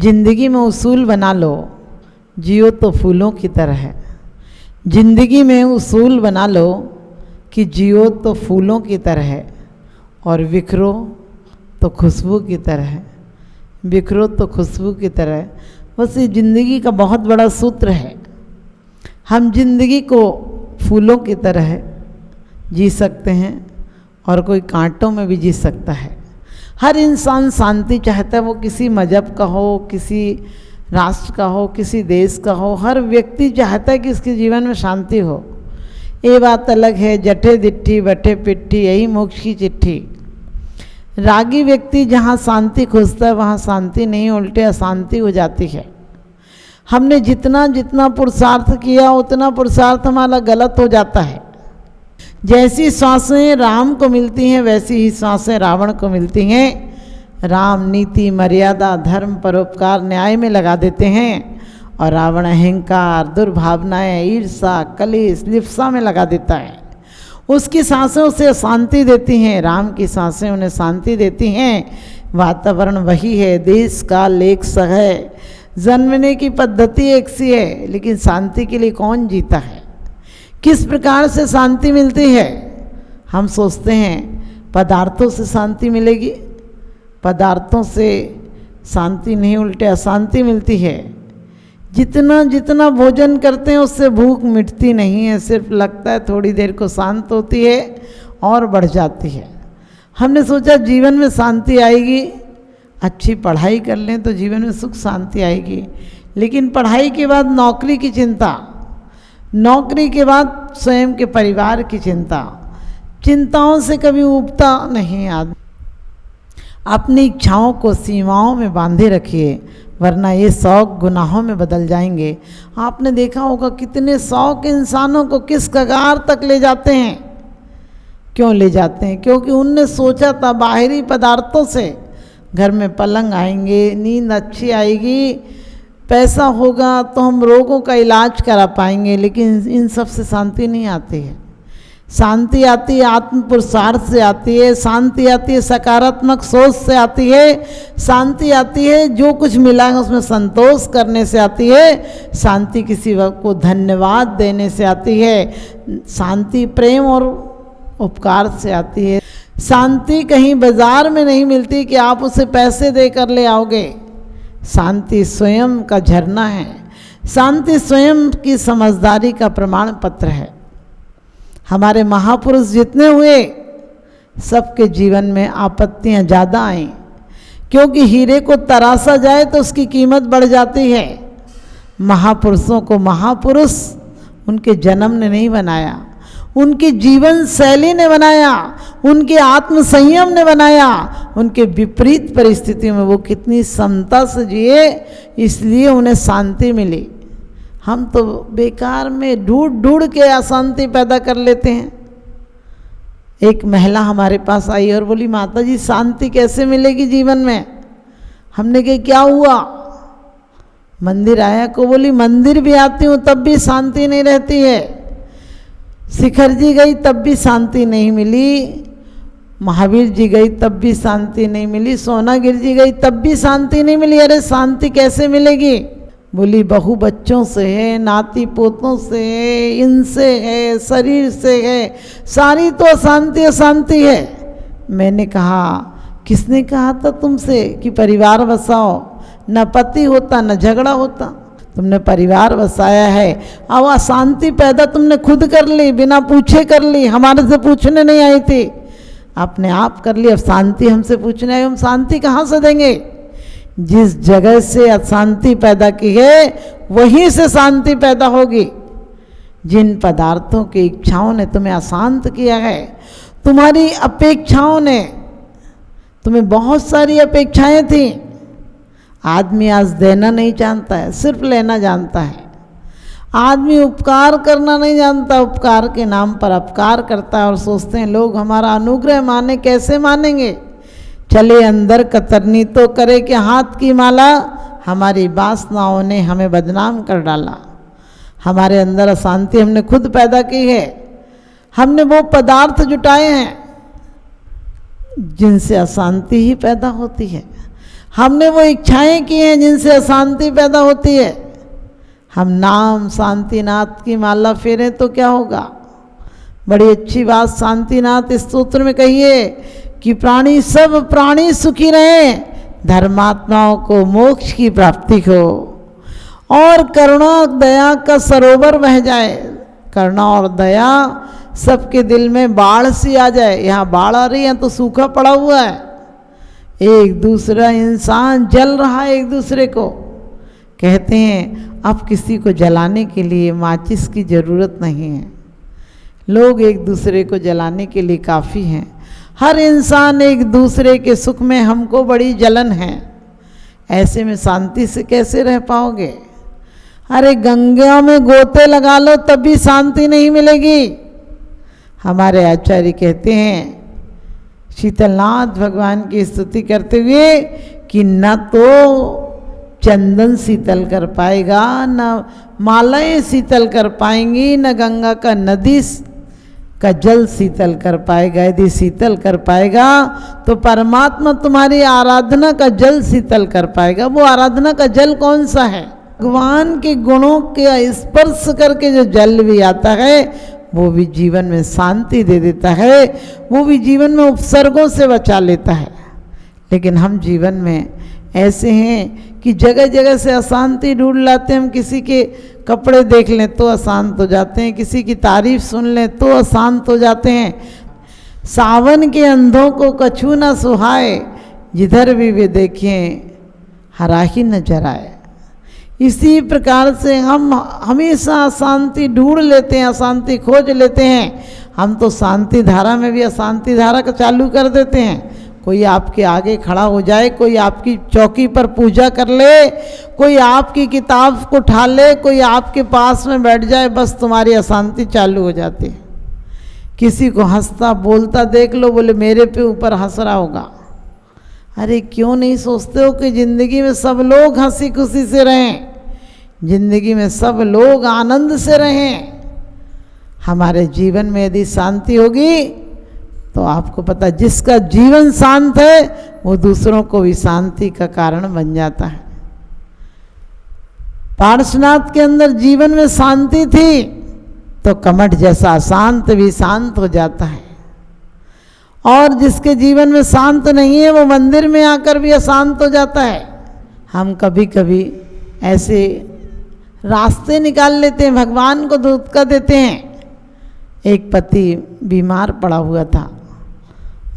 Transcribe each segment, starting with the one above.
जिंदगी में उसूल बना लो, जियो तो फूलों की तरह है। जिंदगी में उसूल बना लो कि जियो तो फूलों की तरह है और बिखरो तो खुशबू की तरह है। बिखरो तो खुशबू की तरह है। बस ये ज़िंदगी का बहुत बड़ा सूत्र है। हम जिंदगी को फूलों की तरह जी सकते हैं और कोई कांटों में भी जी सकता है। हर इंसान शांति चाहता है, वो किसी मजहब का हो, किसी राष्ट्र का हो, किसी देश का हो। हर व्यक्ति चाहता है कि इसके जीवन में शांति हो। ये बात अलग है, जठे दिट्ठी बठे पिट्ठी यही मोक्ष की चिट्ठी। रागी व्यक्ति जहाँ शांति खोजता है वहाँ शांति नहीं, उल्टे अशांति हो जाती है। हमने जितना जितना पुरुषार्थ किया उतना पुरुषार्थ हमारा गलत हो जाता है। जैसी श्वासें राम को मिलती हैं वैसी ही श्वासें रावण को मिलती हैं। राम नीति मर्यादा धर्म परोपकार न्याय में लगा देते हैं और रावण अहंकार दुर्भावनाएं ईर्षा कलेश लिप्सा में लगा देता है। उसकी सांसें उसे शांति देती हैं, राम की सांसें उन्हें शांति देती हैं। वातावरण वही है, देश काल एक सा है, जन्मने की पद्धति एक सी है, लेकिन शांति के लिए कौन जीता है? किस प्रकार से शांति मिलती है? हम सोचते हैं पदार्थों से शांति मिलेगी। पदार्थों से शांति नहीं, उल्टे अशांति मिलती है। जितना जितना भोजन करते हैं उससे भूख मिटती नहीं है, सिर्फ लगता है थोड़ी देर को शांत होती है और बढ़ जाती है। हमने सोचा जीवन में शांति आएगी, अच्छी पढ़ाई कर लें तो जीवन में सुख शांति आएगी। लेकिन पढ़ाई के बाद नौकरी की चिंता, नौकरी के बाद स्वयं के परिवार की चिंता, चिंताओं से कभी ऊबता नहीं आदमी। अपनी इच्छाओं को सीमाओं में बांधे रखिए, वरना ये शौक गुनाहों में बदल जाएंगे। आपने देखा होगा कितने शौक इंसानों को किस कगार तक ले जाते हैं। क्यों ले जाते हैं? क्योंकि उनने सोचा था बाहरी पदार्थों से घर में पलंग आएंगे, नींद अच्छी आएगी, पैसा होगा तो हम रोगों का इलाज करा पाएंगे। लेकिन इन सब से शांति नहीं आती है। शांति आती है आत्म पुरुषार्थ से आती है, शांति आती है सकारात्मक सोच से आती है, शांति आती है जो कुछ मिला है उसमें संतोष करने से आती है, शांति किसी को धन्यवाद देने से आती है, शांति प्रेम और उपकार से आती है। शांति कहीं बाजार में नहीं मिलती कि आप उसे पैसे देकर ले आओगे। शांति स्वयं का झरना है। शांति स्वयं की समझदारी का प्रमाण पत्र है। हमारे महापुरुष जितने हुए सबके जीवन में आपत्तियां ज़्यादा आईं, क्योंकि हीरे को तराशा जाए तो उसकी कीमत बढ़ जाती है। महापुरुषों को महापुरुष उनके जन्म ने नहीं बनाया, उनकी जीवन शैली ने बनाया, उनके आत्म संयम ने बनाया। उनके विपरीत परिस्थितियों में वो कितनी समता से जिए, इसलिए उन्हें शांति मिली। हम तो बेकार में ढूंढ ढूंढ के अशांति पैदा कर लेते हैं। एक महिला हमारे पास आई और बोली, माता जी शांति कैसे मिलेगी जीवन में? हमने कहा क्या हुआ? मंदिर आया को बोली, मंदिर भी आती हूँ तब भी शांति नहीं रहती है। शिखर जी गई तब भी शांति नहीं मिली, महावीर जी गई तब भी शांति नहीं मिली, सोनागिर जी गई तब भी शांति नहीं मिली। अरे शांति कैसे मिलेगी? बोली बहू बच्चों से है, नाती पोतों से है, इनसे है, शरीर से है, सारी तो अशांति अशांति है। मैंने कहा, किसने कहा था तुमसे कि परिवार बसाओ? न पति होता न झगड़ा होता, तुमने परिवार बसाया है। अब अशांति पैदा तुमने खुद कर ली, बिना पूछे कर ली, हमारे से पूछने नहीं आई थी, अपने आप कर ली। अब शांति हमसे पूछने आई, हम शांति कहाँ से देंगे? जिस जगह से अशांति पैदा की है वहीं से शांति पैदा होगी। जिन पदार्थों की इच्छाओं ने तुम्हें अशांत किया है, तुम्हारी अपेक्षाओं ने, तुम्हें बहुत सारी अपेक्षाएं थी। आदमी आज देना नहीं जानता है, सिर्फ लेना जानता है। आदमी उपकार करना नहीं जानता, उपकार के नाम पर अपकार करता है और सोचते हैं लोग हमारा अनुग्रह माने। कैसे मानेंगे? चले अंदर कतरनी तो करे कि हाथ की माला। हमारी वासनाओं ने हमें बदनाम कर डाला। हमारे अंदर अशांति हमने खुद पैदा की है। हमने वो पदार्थ जुटाए हैं जिनसे अशांति ही पैदा होती है। हमने वो इच्छाएं की हैं जिनसे अशांति पैदा होती है। हम नाम शांतिनाथ की माला फेरें तो क्या होगा? बड़ी अच्छी बात शांतिनाथ स्तोत्र में कहिए कि प्राणी सब प्राणी सुखी रहें, धर्मात्माओं को मोक्ष की प्राप्ति हो और करुणा दया का सरोवर बह जाए। करुणा और दया सबके दिल में बाढ़ सी आ जाए। यहाँ बाढ़ आ रही है तो सूखा पड़ा हुआ है, एक दूसरा इंसान जल रहा है एक दूसरे को। कहते हैं अब किसी को जलाने के लिए माचिस की ज़रूरत नहीं है, लोग एक दूसरे को जलाने के लिए काफ़ी हैं। हर इंसान एक दूसरे के सुख में हमको बड़ी जलन है, ऐसे में शांति से कैसे रह पाओगे? अरे गंगा में गोते लगा लो तब भी शांति नहीं मिलेगी। हमारे आचार्य कहते हैं शीतलनाथ भगवान की स्तुति करते हुए कि न तो चंदन शीतल कर पाएगा, न मालाएं शीतल कर पाएंगी, न गंगा का नदी का जल शीतल कर पाएगा। यदि शीतल कर पाएगा तो परमात्मा तुम्हारी आराधना का जल शीतल कर पाएगा। वो आराधना का जल कौन सा है? भगवान के गुणों के स्पर्श करके जो जल भी आता है वो भी जीवन में शांति दे देता है, वो भी जीवन में उपसर्गों से बचा लेता है। लेकिन हम जीवन में ऐसे हैं कि जगह जगह से अशांति ढूंढ लाते हैं। हम किसी के कपड़े देख लें तो अशांत हो जाते हैं, किसी की तारीफ सुन लें तो अशांत हो जाते हैं। सावन के अंधों को कछु न सुहाए, जिधर भी वे देखें हरा ही नजर आए। इसी प्रकार से हम हमेशा अशांति ढूंढ लेते हैं, अशांति खोज लेते हैं। हम तो शांति धारा में भी अशांति धारा का चालू कर देते हैं। कोई आपके आगे खड़ा हो जाए, कोई आपकी चौकी पर पूजा कर ले, कोई आपकी किताब को उठा ले, कोई आपके पास में बैठ जाए, बस तुम्हारी अशांति चालू हो जाती है। किसी को हंसता बोलता देख लो, बोले मेरे पे ऊपर हंस रहा होगा। अरे क्यों नहीं सोचते हो कि ज़िंदगी में सब लोग हंसी खुशी से रहें, जिंदगी में सब लोग आनंद से रहें। हमारे जीवन में यदि शांति होगी तो आपको पता, जिसका जीवन शांत है वो दूसरों को भी शांति का कारण बन जाता है। पार्श्वनाथ के अंदर जीवन में शांति थी तो कमठ जैसा अशांत भी शांत हो जाता है, और जिसके जीवन में शांत नहीं है वो मंदिर में आकर भी अशांत हो जाता है। हम कभी कभी ऐसे रास्ते निकाल लेते हैं, भगवान को धोखा देते हैं। एक पति बीमार पड़ा हुआ था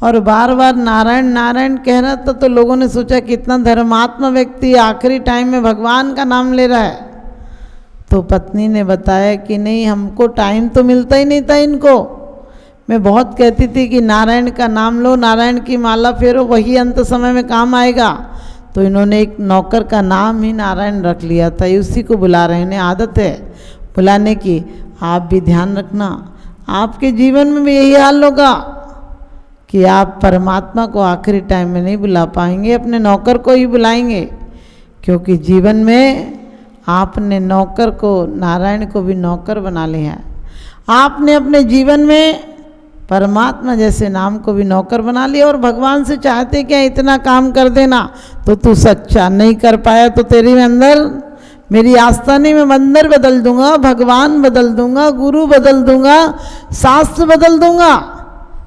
और बार बार नारायण नारायण कह रहा था, तो लोगों ने सोचा कितना धर्मात्मा व्यक्ति आखिरी टाइम में भगवान का नाम ले रहा है। तो पत्नी ने बताया कि नहीं, हमको टाइम तो मिलता ही नहीं था इनको। मैं बहुत कहती थी कि नारायण का नाम लो, नारायण की माला फेरो, वही अंत समय में काम आएगा। तो इन्होंने एक नौकर का नाम ही नारायण रख लिया था, उसी को बुला रहे हैं। इन्हें आदत है बुलाने की। आप भी ध्यान रखना, आपके जीवन में भी यही हाल होगा कि आप परमात्मा को आखिरी टाइम में नहीं बुला पाएंगे, अपने नौकर को ही बुलाएंगे। क्योंकि जीवन में आपने नौकर को, नारायण को भी नौकर बना लिया है। आपने अपने जीवन में परमात्मा जैसे नाम को भी नौकर बना लिया, और भगवान से चाहते क्या इतना काम कर देना, तो तू सच्चा नहीं कर पाया तो तेरे अंदर मेरी आस्था नहीं, मैं मंदिर बदल दूंगा, भगवान बदल दूंगा, गुरु बदल दूंगा, शास्त्र बदल दूंगा।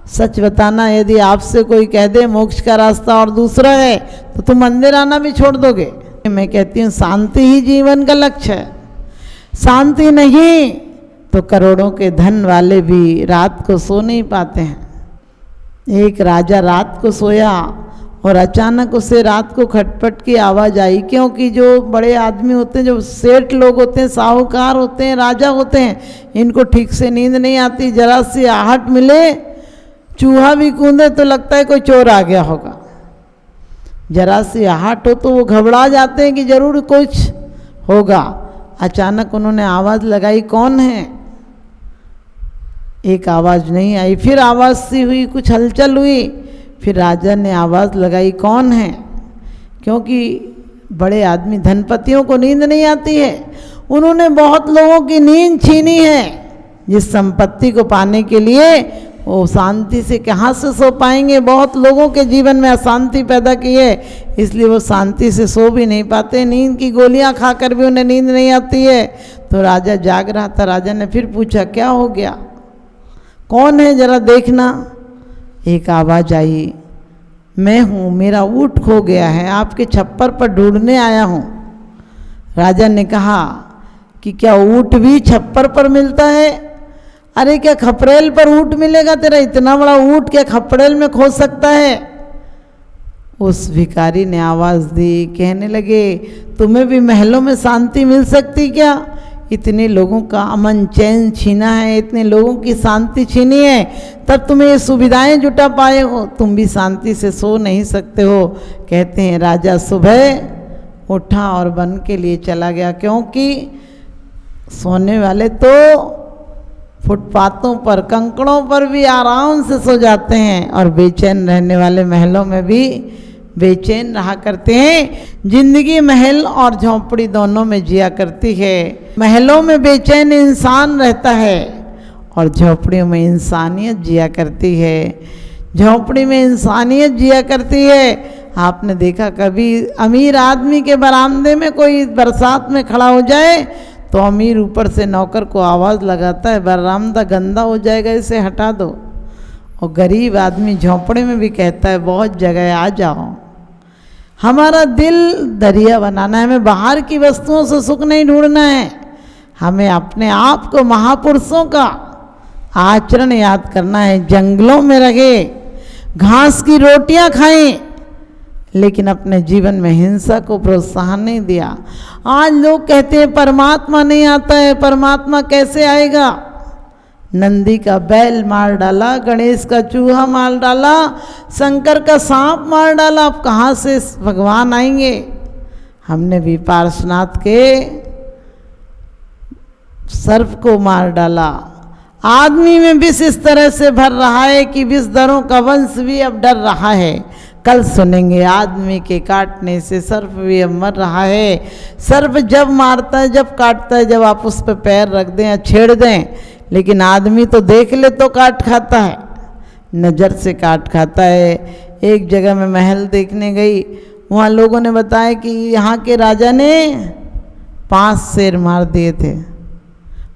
सच बताना, यदि आपसे कोई कह दे मोक्ष का रास्ता और दूसरा है तो तुम मंदिर आना भी छोड़ दोगे। मैं कहती हूँ शांति ही जीवन का लक्ष्य है। शांति नहीं तो करोड़ों के धन वाले भी रात को सो नहीं पाते हैं। एक राजा रात को सोया और अचानक उसे रात को खटपट की आवाज़ आई, क्योंकि जो बड़े आदमी होते हैं, जो सेठ लोग होते हैं, साहूकार होते हैं, राजा होते हैं, इनको ठीक से नींद नहीं आती। जरा सी आहट मिले, चूहा भी कूदे तो लगता है कोई चोर आ गया होगा। जरा सी आहट हो तो वो घबरा जाते हैं कि जरूर कुछ होगा। अचानक उन्होंने आवाज़ लगाई, कौन है? एक आवाज़ नहीं आई, फिर आवाज़ सी हुई, कुछ हलचल हुई, फिर राजा ने आवाज़ लगाई, कौन है? क्योंकि बड़े आदमी धनपतियों को नींद नहीं आती है, उन्होंने बहुत लोगों की नींद छीनी है। जिस संपत्ति को पाने के लिए वो शांति से कहाँ से सो पाएंगे। बहुत लोगों के जीवन में अशांति पैदा की है, इसलिए वो शांति से सो भी नहीं पाते। नींद की गोलियां खाकर भी उन्हें नींद नहीं आती है। तो राजा जाग रहा था, राजा ने फिर पूछा क्या हो गया, कौन है जरा देखना। एक आवाज़ आई, मैं हूँ, मेरा ऊँट खो गया है, आपके छप्पर पर ढूंढने आया हूँ। राजा ने कहा कि क्या ऊँट भी छप्पर पर मिलता है? अरे क्या खपरेल पर ऊँट मिलेगा? तेरा इतना बड़ा ऊँट क्या खपरेल में खो सकता है? उस भिखारी ने आवाज़ दी, कहने लगे तुम्हें भी महलों में शांति मिल सकती क्या? इतने लोगों का अमन चैन छीना है, इतने लोगों की शांति छीनी है, तब तुम्हें ये सुविधाएं जुटा पाए हो, तुम भी शांति से सो नहीं सकते हो। कहते हैं राजा सुबह उठा और वन के लिए चला गया, क्योंकि सोने वाले तो फुटपाथों पर कंकड़ों पर भी आराम से सो जाते हैं, और बेचैन रहने वाले महलों में भी बेचैन रहा करते हैं। जिंदगी महल और झोंपड़ी दोनों में जिया करती है। महलों में बेचैन इंसान रहता है और झोंपड़ियों में इंसानियत जिया करती है। झोंपड़ी में इंसानियत जिया करती है। आपने देखा कभी अमीर आदमी के बरामदे में कोई बरसात में खड़ा हो जाए तो अमीर ऊपर से नौकर को आवाज़ लगाता है, बरामदा गंदा हो जाएगा, इसे हटा दो। और गरीब आदमी झोंपड़े में भी कहता है बहुत जगह आ जाओ। हमारा दिल दरिया बनाना है, हमें बाहर की वस्तुओं से सुख नहीं ढूंढना है, हमें अपने आप को महापुरुषों का आचरण याद करना है। जंगलों में रहे, घास की रोटियां खाएं, लेकिन अपने जीवन में हिंसा को प्रोत्साहन नहीं दिया। आज लोग कहते हैं परमात्मा नहीं आता है, परमात्मा कैसे आएगा? नंदी का बैल मार डाला, गणेश का चूहा मार डाला, शंकर का सांप मार डाला, अब कहाँ से भगवान आएंगे? हमने भी पार्श्वनाथ के सर्प को मार डाला। आदमी में विष इस तरह से भर रहा है कि विषधरों का वंश भी अब डर रहा है। कल सुनेंगे आदमी के काटने से सर्प भी अब मर रहा है। सर्प जब मारता है, जब काटता है, जब आप उस पर पैर रख दें या छेड़ दें, लेकिन आदमी तो देख ले तो काट खाता है, नज़र से काट खाता है। एक जगह मैं महल देखने गई, वहाँ लोगों ने बताया कि यहाँ के राजा ने 5 शेर मार दिए थे,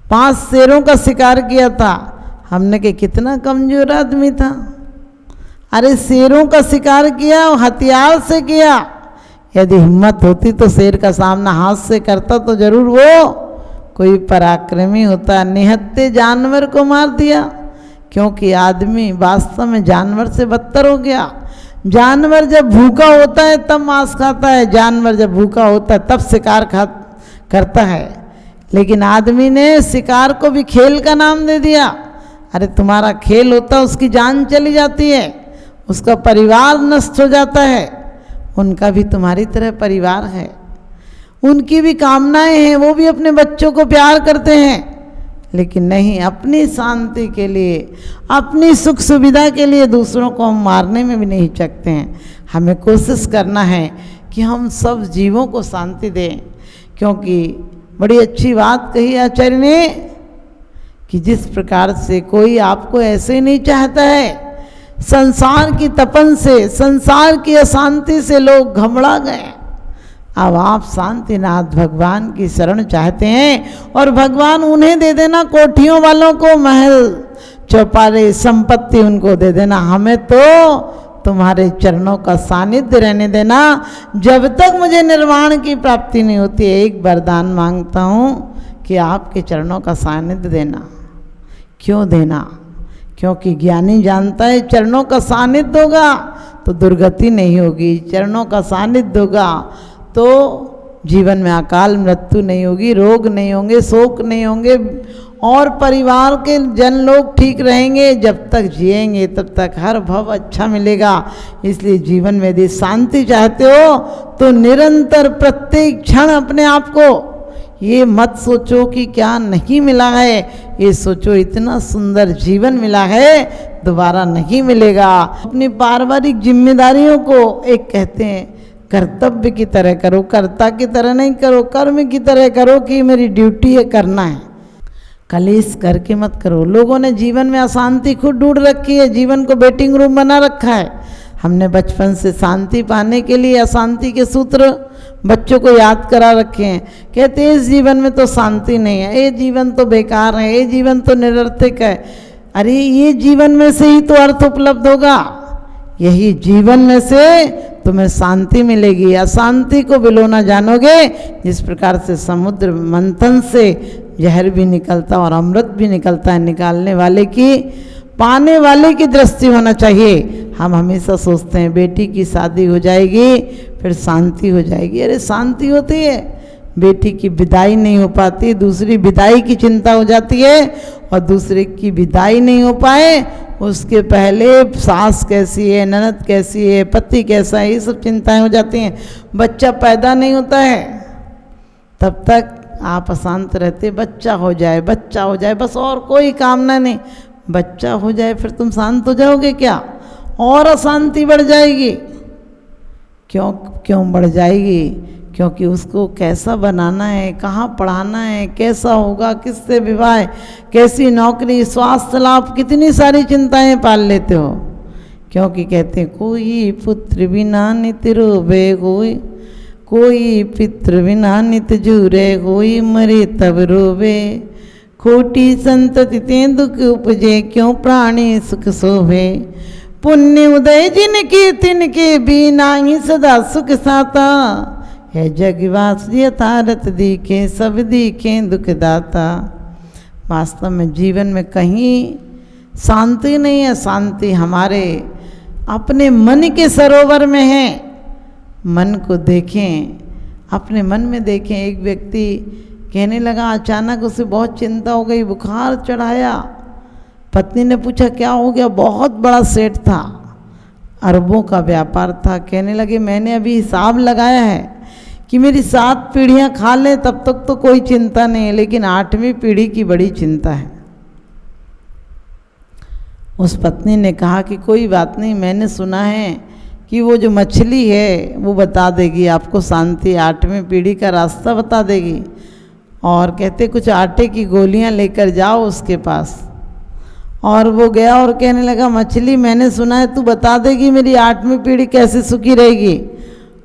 5 शेरों का शिकार किया था। हमने कहा कितना कमज़ोर आदमी था। अरे शेरों का शिकार किया, हथियार से किया। यदि हिम्मत होती तो शेर का सामना हाथ से करता तो जरूर वो कोई पराक्रमी होता। निहत्थे जानवर को मार दिया, क्योंकि आदमी वास्तव में जानवर से बदतर हो गया। जानवर जब भूखा होता है तब मांस खाता है, जानवर जब भूखा होता है तब शिकार करता है, लेकिन आदमी ने शिकार को भी खेल का नाम दे दिया। अरे तुम्हारा खेल होता, उसकी जान चली जाती है, उसका परिवार नष्ट हो जाता है। उनका भी तुम्हारी तरह परिवार है, उनकी भी कामनाएं हैं, वो भी अपने बच्चों को प्यार करते हैं, लेकिन नहीं, अपनी शांति के लिए, अपनी सुख सुविधा के लिए दूसरों को हम मारने में भी नहीं हिचकते हैं। हमें कोशिश करना है कि हम सब जीवों को शांति दें, क्योंकि बड़ी अच्छी बात कही आचार्य ने कि जिस प्रकार से कोई आपको ऐसे ही नहीं चाहता है, संसार की तपन से, संसार की अशांति से लोग घबरा गए। अब आप शांतिनाथ भगवान की शरण चाहते हैं और भगवान उन्हें दे देना, कोठियों वालों को महल चौपारे संपत्ति उनको दे देना। हमें तो तुम्हारे चरणों का सानिध्य रहने देना। जब तक मुझे निर्वाण की प्राप्ति नहीं होती, एक वरदान मांगता हूँ कि आपके चरणों का सानिध्य देना। क्यों देना? क्योंकि ज्ञानी जानता है चरणों का सानिध्य होगा तो दुर्गति नहीं होगी, चरणों का सानिध्य होगा तो जीवन में अकाल मृत्यु नहीं होगी, रोग नहीं होंगे, शोक नहीं होंगे, और परिवार के जन लोग ठीक रहेंगे। जब तक जिएंगे तब तक हर भव अच्छा मिलेगा। इसलिए जीवन में यदि शांति चाहते हो तो निरंतर प्रत्येक क्षण अपने आप को ये मत सोचो कि क्या नहीं मिला है, ये सोचो इतना सुंदर जीवन मिला है, दोबारा नहीं मिलेगा। अपनी पारिवारिक जिम्मेदारियों को एक कहते हैं कर्तव्य की तरह करो, कर्ता की तरह नहीं करो, कर्म की तरह करो कि मेरी ड्यूटी है, करना है। कलेश करके मत करो। लोगों ने जीवन में अशांति खुद ढूंढ रखी है, जीवन को वेटिंग रूम बना रखा है। हमने बचपन से शांति पाने के लिए अशांति के सूत्र बच्चों को याद करा रखे हैं। कहते हैं इस जीवन में तो शांति नहीं है, ये जीवन तो बेकार है, ये जीवन तो निरर्थक है। अरे ये जीवन में से ही तो अर्थ उपलब्ध होगा, यही जीवन में से तुम्हें शांति मिलेगी। अशांति को बिलोना जानोगे, जिस प्रकार से समुद्र मंथन से जहर भी निकलता और अमृत भी निकलता है, निकालने वाले की पाने वाले की दृष्टि होना चाहिए। हम हमेशा सोचते हैं बेटी की शादी हो जाएगी फिर शांति हो जाएगी। अरे शांति होती है, बेटी की विदाई नहीं हो पाती, दूसरी विदाई की चिंता हो जाती है, और दूसरे की विदाई नहीं हो पाए उसके पहले सास कैसी है, ननद कैसी है, पति कैसा है, ये सब चिंताएं हो जाती हैं। बच्चा पैदा नहीं होता है तब तक आप अशांत रहते, बच्चा हो जाए, बच्चा हो जाए, बस और कोई कामना नहीं। बच्चा हो जाए फिर तुम शांत हो जाओगे क्या? और अशांति बढ़ जाएगी। क्यों बढ़ जाएगी? क्योंकि उसको कैसा बनाना है, कहाँ पढ़ाना है, कैसा होगा, किससे विवाह, कैसी नौकरी, स्वास्थ्य लाभ, कितनी सारी चिंताएं पाल लेते हो। क्योंकि कहते हैं कोई पुत्र बिना नित रोवे, कोई पितृ बिना नित जूरे, कोई मरे तब रोवे, खोटी संतति ते दुख उपजे, क्यों प्राणी सुख सोवे, पुण्य उदय जिनके तिनके बिना ही सदा सुख साता, है जगवास यथारथ दिखे सब दिखे दुखदाता। वास्तव में जीवन में कहीं शांति नहीं है, शांति हमारे अपने मन के सरोवर में है। मन को देखें, अपने मन में देखें। एक व्यक्ति कहने लगा, अचानक उसे बहुत चिंता हो गई, बुखार चढ़ाया। पत्नी ने पूछा क्या हो गया? बहुत बड़ा सेठ था, अरबों का व्यापार था। कहने लगे मैंने अभी हिसाब लगाया है कि मेरी 7 पीढ़ियां खा लें तब तक तो कोई चिंता नहीं है, लेकिन 8वीं पीढ़ी की बड़ी चिंता है। उस पत्नी ने कहा कि कोई बात नहीं, मैंने सुना है कि वो जो मछली है वो बता देगी आपको शांति, 8वीं पीढ़ी का रास्ता बता देगी। और कहते कुछ आटे की गोलियां लेकर जाओ उसके पास। और वो गया और कहने लगा मछली मैंने सुना है तू बता देगी मेरी 8वीं पीढ़ी कैसे सुखी रहेगी।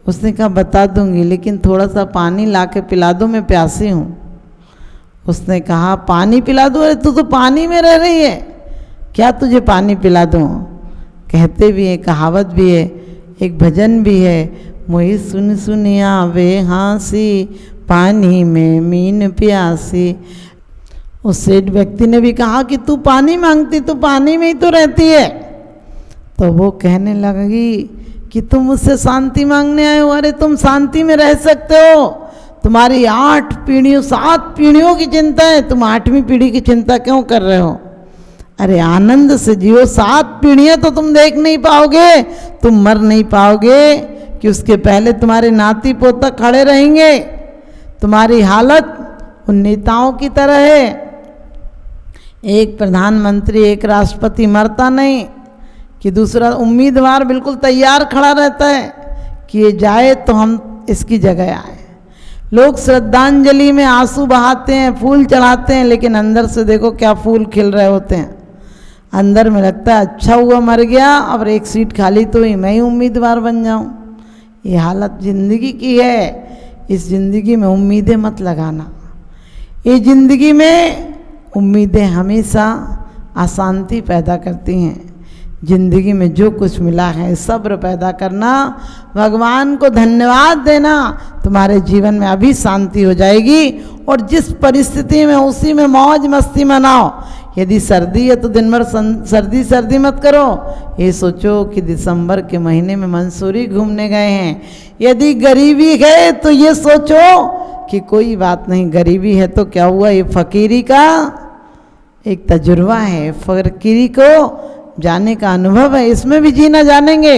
उसने कहा बता दूंगी, लेकिन थोड़ा सा पानी ला के पिला दो, मैं प्यासी हूँ। उसने कहा पानी पिला दो? अरे तू तो पानी में रह रही है, क्या तुझे पानी पिला दूँ? कहते भी है, कहावत भी है, एक भजन भी है, मोहि सुन सुनिया वे हाँसी, पानी में मीन प्यासी। उस सेठ व्यक्ति ने भी कहा कि तू पानी मांगती, तू पानी में ही तो रहती है। तो वो कहने लगी कि तुम मुझसे शांति मांगने आए हो। अरे तुम शांति में रह सकते हो, तुम्हारी 8 पीढ़ियों 7 पीढ़ियों की चिंता है, तुम 8वीं पीढ़ी की चिंता क्यों कर रहे हो? अरे आनंद से जियो, 7 पीढ़ियां तो तुम देख नहीं पाओगे, तुम मर नहीं पाओगे कि उसके पहले तुम्हारे नाती पोता खड़े रहेंगे। तुम्हारी हालत उन नेताओं की तरह है, एक प्रधानमंत्री एक राष्ट्रपति मरता नहीं कि दूसरा उम्मीदवार बिल्कुल तैयार खड़ा रहता है कि ये जाए तो हम इसकी जगह आए। लोग श्रद्धांजलि में आंसू बहाते हैं, फूल चढ़ाते हैं, लेकिन अंदर से देखो क्या फूल खिल रहे होते हैं। अंदर में लगता है अच्छा हुआ मर गया, अब एक सीट खाली तो ही मैं ही उम्मीदवार बन जाऊं। ये हालत जिंदगी की है। इस जिंदगी में उम्मीदें मत लगाना। ये जिंदगी में उम्मीदें हमेशा अशांति पैदा करती हैं। जिंदगी में जो कुछ मिला है सब्र पैदा करना, भगवान को धन्यवाद देना, तुम्हारे जीवन में अभी शांति हो जाएगी। और जिस परिस्थिति में उसी में मौज मस्ती मनाओ। यदि सर्दी है तो दिन भर सर्दी मत करो, ये सोचो कि दिसंबर के महीने में मंसूरी घूमने गए हैं। यदि गरीबी है तो ये सोचो कि कोई बात नहीं, गरीबी है तो क्या हुआ, ये फकीरी का एक तजुर्बा है, फकीरी को जाने का अनुभव है, इसमें भी जीना जानेंगे।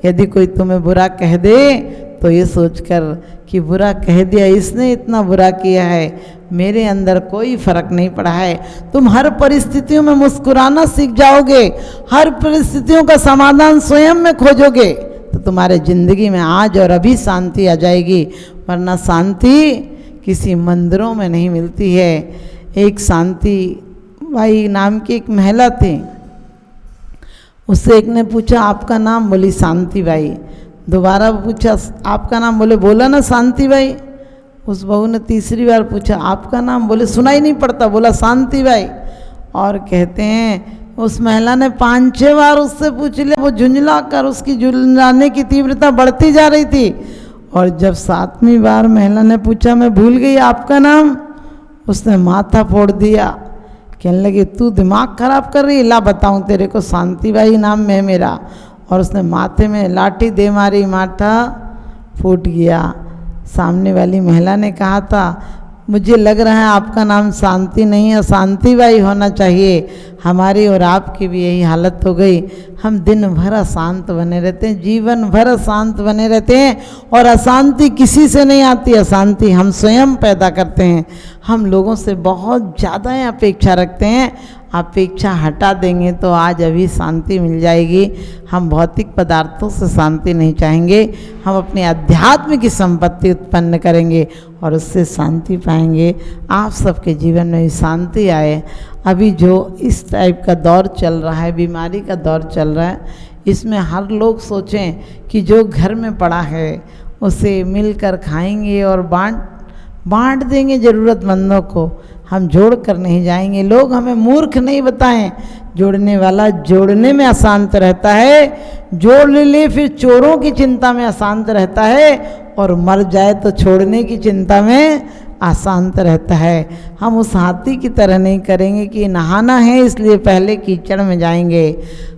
यदि कोई तुम्हें बुरा कह दे तो ये सोचकर कि बुरा कह दिया, इसने इतना बुरा किया है, मेरे अंदर कोई फर्क नहीं पड़ा है। तुम हर परिस्थितियों में मुस्कुराना सीख जाओगे, हर परिस्थितियों का समाधान स्वयं में खोजोगे, तो तुम्हारे जिंदगी में आज और अभी शांति आ जाएगी। वरना शांति किसी मंदिरों में नहीं मिलती है। एक शांति बाई नाम की एक महिला थी। उससे एक ने पूछा आपका नाम, बोली शांति बाई। दोबारा पूछा आपका नाम, बोले बोला ना शांति बाई। उस बहू ने तीसरी बार पूछा आपका नाम, बोले सुनाई नहीं पड़ता, बोला शांति बाई। और कहते हैं उस महिला ने 5-6 बार उससे पूछ लिया, वो झुंझला कर उसकी झुंझलाने की तीव्रता बढ़ती जा रही थी। और जब 7वीं बार महिला ने पूछा मैं भूल गई आपका नाम, उसने माथा फोड़ दिया। कहने लगी तू दिमाग खराब कर रही, ला बताऊं तेरे को, शांति बाई नाम है मेरा। और उसने माथे में लाठी दे मारी, माथा फूट गया। सामने वाली महिला ने कहा था मुझे लग रहा है आपका नाम शांति नहीं है, शांति बाई होना चाहिए। हमारी और आपकी भी यही हालत हो गई। हम दिन भर अशांत बने रहते हैं, जीवन भर अशांत बने रहते हैं। और अशांति किसी से नहीं आती, अशांति हम स्वयं पैदा करते हैं। हम लोगों से बहुत ज़्यादा अपेक्षा रखते हैं। अपेक्षा हटा देंगे तो आज अभी शांति मिल जाएगी। हम भौतिक पदार्थों से शांति नहीं चाहेंगे, हम अपने अध्यात्म की संपत्ति उत्पन्न करेंगे और उससे शांति पाएंगे। आप सबके जीवन में भी शांति आए। अभी जो इस टाइप का दौर चल रहा है, बीमारी का दौर चल रहा है, इसमें हर लोग सोचें कि जो घर में पड़ा है उसे मिलकर खाएंगे और बांट देंगे ज़रूरतमंदों को। हम जोड़ कर नहीं जाएंगे। लोग हमें मूर्ख नहीं बताएं, जोड़ने वाला जोड़ने में अशांत रहता है, जोड़ ले फिर चोरों की चिंता में अशांत रहता है, और मर जाए तो छोड़ने की चिंता में अशांत रहता है। हम उस हाथी की तरह नहीं करेंगे कि नहाना है इसलिए पहले कीचड़ में जाएंगे।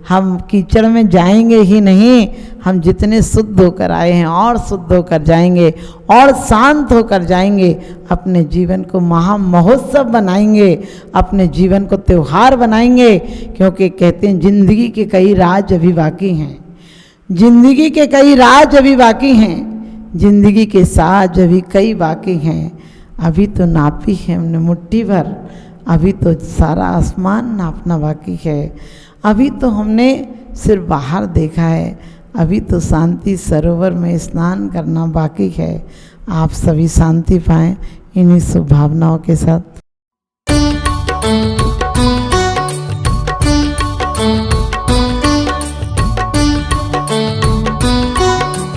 हम कीचड़ में जाएंगे ही नहीं, हम जितने शुद्ध होकर आए हैं और शुद्ध होकर जाएंगे और शांत होकर जाएंगे। अपने जीवन को महा महोत्सव बनाएंगे, अपने जीवन को त्यौहार बनाएंगे, क्योंकि कहते हैं जिंदगी के कई राज अभी बाकी हैं, जिंदगी के कई राज अभी बाकी हैं, जिंदगी के साज अभी कई बाकी हैं। अभी तो नापी है हमने मुट्ठी भर, अभी तो सारा आसमान नापना बाकी है। अभी तो हमने सिर्फ बाहर देखा है, अभी तो शांति सरोवर में स्नान करना बाकी है। आप सभी शांति पाएं इन्हीं शुभ भावनाओं के साथ।